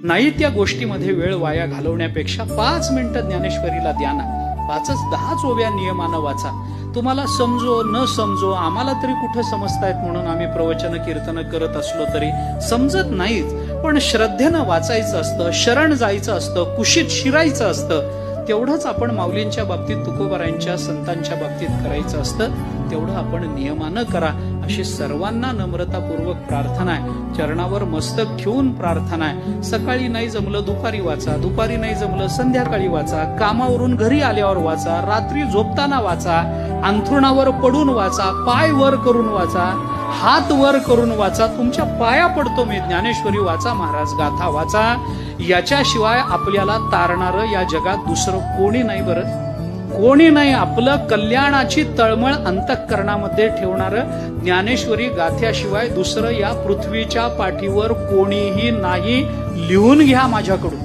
नाही त्या गोष्टीमध्ये वेळ वाया घालवण्यापेक्षा 5 मिनिटं ज्ञानेश्वरीला द्या ना. 5-10 ओव्या नियमानं वाचा. तुम्हाला समजो न समजो, आम्हाला तरी कुठे समजतायत म्हणून आम्ही प्रवचन कीर्तन करत असलो तरी समजत नाहीच, पण श्रद्धेनं वाचायचं असतं, शरण जायचं असतं, कुशीत शिरायचं असतं. तेवढंच आपण माऊलींच्या बाबतीत, तुकोबारायांच्या संतांच्या बाबतीत करायचं असतं. तेवढं आपण नियमानं करा अशी सर्वांना नम्रतापूर्वक प्रार्थना आहे. चरणावर मस्तक ठेवून प्रार्थना आहे. सकाळी नाही जमलं दुपारी वाचा, दुपारी नाही जमलं संध्याकाळी वाचा, कामावरून घरी आल्यावर वाचा, रात्री झोपताना वाचा, अंथरुणावर पडून वाचा, पाय वर करून वाचा, हात वर करून वाचा. तुमच्या पाया पडतो मी, ज्ञानेश्वरी वाचा, महाराज गाथा वाचा. याच्याशिवाय आपल्याला तारणारं या जगात दुसरं कोणी नाही. बरं कोणी नाही. आपलं कल्याणाची तळमळ अंतःकरणामध्ये ठेवणारं ज्ञानेश्वरी गाथ्याशिवाय दुसरं या पृथ्वीच्या पाठीवर कोणीही नाही. लिहून घ्या माझ्याकडून.